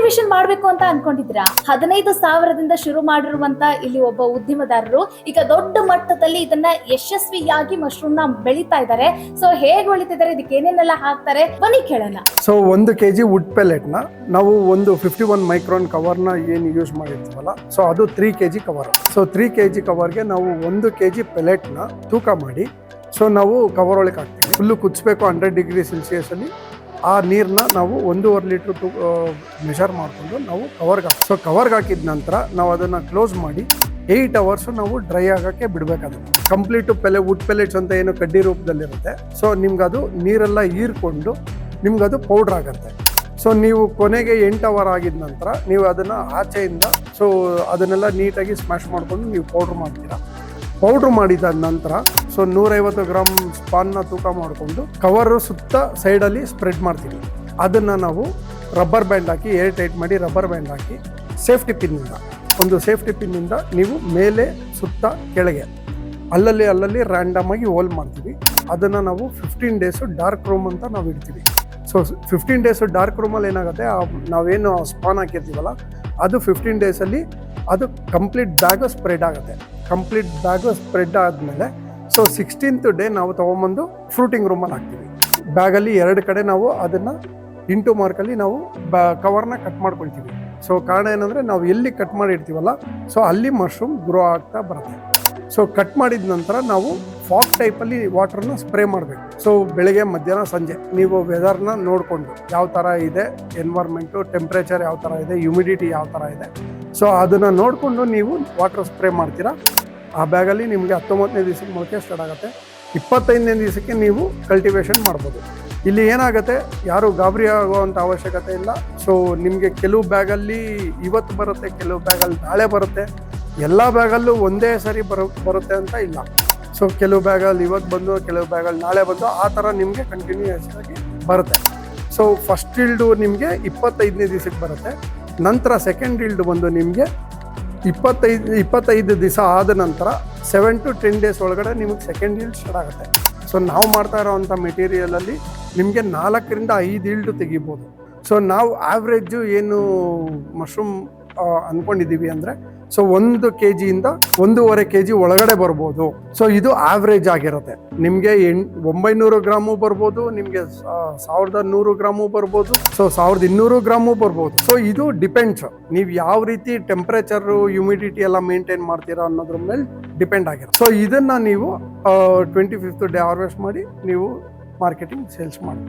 Cultivation ಮಾಡ್ಬೇಕು ಅಂತ ಅನ್ಕೊಂಡಿದ್ದೀರಾ? 15,000ದಿಂದ ಶುರು ಮಾಡಿರುವಂತ ಇಲ್ಲಿ ಒಬ್ಬ ಉದ್ಯಮದಾರರು ಈಗ ದೊಡ್ಡ ಮಟ್ಟದಲ್ಲಿ ಇದನ್ನ ಯಶಸ್ವಿಯಾಗಿ ಮಶ್ರೂಮ್ ನ ಬೆಳೀತಾ ಇದ್ದಾರೆ. ಸೊ ಹೇಗೆ ಬೆಳೀತಿದ್ದಾರೆ, ಇದಕ್ಕೆ ಏನೇನೆಲ್ಲ ಹಾಕ್ತಾರೆ, ಬನ್ನಿ ಕೇಳೋಣ. ಸೊ 1 kg ವುಡ್ ಪೆಲೆಟ್ ನ ನಾವು ಒಂದು 51 ಮೈಕ್ರಾನ್ ಕವರ್ ನ ಏನು ಯೂಸ್ ಮಾಡಿರ್ತೀವಲ್ಲ, ಸೊ ಅದು 3 kg ಕವರ್. ಸೊ 3 kg ಕವರ್ಗೆ ನಾವು 1 kg ಪೆಲೆಟ್ ನ ತೂಕ ಮಾಡಿ ಸೊ ನಾವು ಕವರ್ ಒಳಗೆ ಹಾಕ್ತೀವಿ. ಫುಲ್ಲು ಕುದಿಸ್ಬೇಕು 100 ಡಿಗ್ರಿ ಸೆಲ್ಸಿಯಸ್ ಅಲ್ಲಿ. ಆ ನೀರನ್ನ ನಾವು 1.5 ಲೀಟ್ರ್ ಮೆಷರ್ ಮಾಡಿಕೊಂಡು ನಾವು ಕವರ್ಗೆ ಹಾಕಿ, ಸೊ ಕವರ್ಗೆ ಹಾಕಿದ ನಂತರ ನಾವು ಅದನ್ನು ಕ್ಲೋಸ್ ಮಾಡಿ 8 ಅವರ್ಸು ನಾವು ಡ್ರೈ ಆಗೋಕ್ಕೆ ಬಿಡಬೇಕಾಗುತ್ತೆ. ಕಂಪ್ಲೀಟು ವುಡ್ ಪೆಲೆಟ್ಸ್ ಅಂತ ಏನು ಕಡ್ಡಿ ರೂಪದಲ್ಲಿರುತ್ತೆ. ಸೊ ನಿಮ್ಗದು ನೀರೆಲ್ಲ ಹೀರ್ಕೊಂಡು ನಿಮ್ಗದು ಪೌಡ್ರ್ ಆಗುತ್ತೆ. ಸೊ ನೀವು ಕೊನೆಗೆ 8 ಅವರ್ ಆಗಿದ ನಂತರ ನೀವು ಅದನ್ನು ಆಚೆಯಿಂದ ಸೊ ಅದನ್ನೆಲ್ಲ ನೀಟಾಗಿ ಸ್ಮ್ಯಾಶ್ ಮಾಡಿಕೊಂಡು ನೀವು ಪೌಡ್ರ್ ಮಾಡ್ತೀರಾ. ಪೌಡ್ರ್ ಮಾಡಿದ ನಂತರ ಸೊ 150 ಗ್ರಾಮ್ ಸ್ಪಾನ್ನ ತೂಕ ಮಾಡಿಕೊಂಡು ಕವರು ಸುತ್ತ ಸೈಡಲ್ಲಿ ಸ್ಪ್ರೆಡ್ ಮಾಡ್ತೀವಿ. ಅದನ್ನು ನಾವು ರಬ್ಬರ್ ಬ್ಯಾಂಡ್ ಹಾಕಿ ಏರ್ ಟೈಟ್ ಮಾಡಿ ರಬ್ಬರ್ ಬ್ಯಾಂಡ್ ಹಾಕಿ ಒಂದು ಸೇಫ್ಟಿ ಪಿನ್ನಿಂದ ನೀವು ಮೇಲೆ ಸುತ್ತ ಕೆಳಗೆ ಅಲ್ಲಲ್ಲಿ ರ್ಯಾಂಡಮ್ ಆಗಿ ಹೋಲ್ ಮಾಡ್ತೀವಿ. ಅದನ್ನು ನಾವು 15 ಡೇಸು ಡಾರ್ಕ್ ರೂಮ್ ಅಂತ ನಾವು ಇಡ್ತೀವಿ. ಸೊ 15 ಡೇಸು ಡಾರ್ಕ್ ರೂಮಲ್ಲಿ ಏನಾಗುತ್ತೆ, ನಾವೇನು ಸ್ಪಾನ್ ಹಾಕಿರ್ತೀವಲ್ಲ ಅದು 15 ಡೇಸಲ್ಲಿ ಅದು ಕಂಪ್ಲೀಟ್ ಬ್ಯಾಗು ಸ್ಪ್ರೆಡ್ ಆಗುತ್ತೆ. ಕಂಪ್ಲೀಟ್ ಬ್ಯಾಗು ಸ್ಪ್ರೆಡ್ ಆದಮೇಲೆ ಸೊ 16th ಡೇ ನಾವು ತೊಗೊಂಬಂದು ಫ್ರೂಟಿಂಗ್ ರೂಮಲ್ಲಿ ಹಾಕ್ತೀವಿ. ಬ್ಯಾಗಲ್ಲಿ 2 ಕಡೆ ನಾವು ಅದನ್ನು ಇಂಟು ಮಾರ್ಕಲ್ಲಿ ನಾವು ಕವರ್ನ ಕಟ್ ಮಾಡ್ಕೊಳ್ತೀವಿ. ಸೊ ಕಾರಣ ಏನಂದರೆ ನಾವು ಎಲ್ಲಿ ಕಟ್ ಮಾಡಿರ್ತೀವಲ್ಲ ಸೊ ಅಲ್ಲಿ ಮಶ್ರೂಮ್ ಗ್ರೋ ಆಗ್ತಾ ಬರುತ್ತೆ. ಸೊ ಕಟ್ ಮಾಡಿದ ನಂತರ ನಾವು ಫಾಗ್ ಟೈಪಲ್ಲಿ ವಾಟರ್ನ ಸ್ಪ್ರೇ ಮಾಡಬೇಕು. ಸೊ ಬೆಳಗ್ಗೆ ಮಧ್ಯಾಹ್ನ ಸಂಜೆ ನೀವು ವೆದರ್ನ ನೋಡಿಕೊಂಡು ಯಾವ ಥರ ಇದೆ, ಎನ್ವೈರ್ಮೆಂಟು ಟೆಂಪ್ರೇಚರ್ ಯಾವ ಥರ ಇದೆ, ಹ್ಯುಮಿಡಿಟಿ ಯಾವ ಥರ ಇದೆ, ಸೊ ಅದನ್ನು ನೋಡಿಕೊಂಡು ನೀವು ವಾಟರ್ ಸ್ಪ್ರೇ ಮಾಡ್ತೀರಾ. ಆ ಬ್ಯಾಗಲ್ಲಿ ನಿಮಗೆ 19ನೇ ದಿವಸಕ್ಕೆ ಮೊಳಕೆ ಸ್ಟಾರ್ಟ್ ಆಗುತ್ತೆ. 25ನೇ ದಿವಸಕ್ಕೆ ನೀವು ಕಲ್ಟಿವೇಷನ್ ಮಾಡ್ಬೋದು. ಇಲ್ಲಿ ಏನಾಗುತ್ತೆ, ಯಾರು ಗಾಬರಿ ಆಗುವಂಥ ಅವಶ್ಯಕತೆ ಇಲ್ಲ. ಸೊ ನಿಮಗೆ ಕೆಲವು ಬ್ಯಾಗಲ್ಲಿ ಇವತ್ತು ಬರುತ್ತೆ, ಕೆಲವು ಬ್ಯಾಗಲ್ಲಿ ನಾಳೆ ಬರುತ್ತೆ. ಎಲ್ಲ ಬ್ಯಾಗಲ್ಲೂ ಒಂದೇ ಸರಿ ಬರುತ್ತೆ ಅಂತ ಇಲ್ಲ. ಸೊ ಕೆಲವು ಬ್ಯಾಗಲ್ಲಿ ಇವತ್ತು ಬಂದು, ಕೆಲವು ಬ್ಯಾಗಲ್ಲಿ ನಾಳೆ ಬಂದು, ಆ ಥರ ನಿಮಗೆ ಕಂಟಿನ್ಯೂಯಸ್ ಆಗಿ ಬರುತ್ತೆ. ಸೊ ಫಸ್ಟ್ ಈಲ್ಡು ನಿಮಗೆ 25ನೇ ದಿವಸಕ್ಕೆ ಬರುತ್ತೆ. ನಂತರ ಸೆಕೆಂಡ್ ಈಲ್ಡ್ ಬಂದು ನಿಮಗೆ 25 ದಿವಸ ಆದ ನಂತರ 7 to 10 ಡೇಸ್ ಒಳಗಡೆ ನಿಮಗೆ ಸೆಕೆಂಡ್ ಈಲ್ಡ್ ಸ್ಟಾರ್ಟ್ ಆಗುತ್ತೆ. ಸೊ ನಾವು ಮಾಡ್ತಾ ಇರೋವಂಥ ಮೆಟೀರಿಯಲಲ್ಲಿ ನಿಮಗೆ 4ರಿಂದ 5 ಈಲ್ಡು ತೆಗಿಬೋದು. ಸೊ ನಾವು ಆವ್ರೇಜು ಏನು ಮಶ್ರೂಮ್ ಅಂದ್ಕೊಂಡಿದ್ದೀವಿ ಅಂದರೆ ಸೊ 1 kg ಇಂದ 1.5 kg ಒಳಗಡೆ ಬರ್ಬೋದು. ಸೊ ಇದು ಆವ್ರೇಜ್ ಆಗಿರುತ್ತೆ. ನಿಮಗೆ 900 ಗ್ರಾಮು ಬರ್ಬೋದು, ನಿಮಗೆ 1100 ಗ್ರಾಮು ಬರ್ಬೋದು, ಸೊ 1200 ಗ್ರಾಮು ಬರ್ಬೋದು. ಸೊ ಇದು ಡಿಪೆಂಡ್ಸ್, ನೀವು ಯಾವ ರೀತಿ ಟೆಂಪ್ರೇಚರು ಹ್ಯುಮಿಡಿಟಿ ಎಲ್ಲ ಮೇಂಟೈನ್ ಮಾಡ್ತೀರಾ ಅನ್ನೋದ್ರ ಮೇಲೆ ಡಿಪೆಂಡ್ ಆಗಿರುತ್ತೆ. ಸೊ ಇದನ್ನು ನೀವು 25th ಡೇ ಹಾರ್ವೆಸ್ಟ್ ಮಾಡಿ ನೀವು ಮಾರ್ಕೆಟಿಂಗ್ ಸೇಲ್ಸ್ ಮಾಡಿ.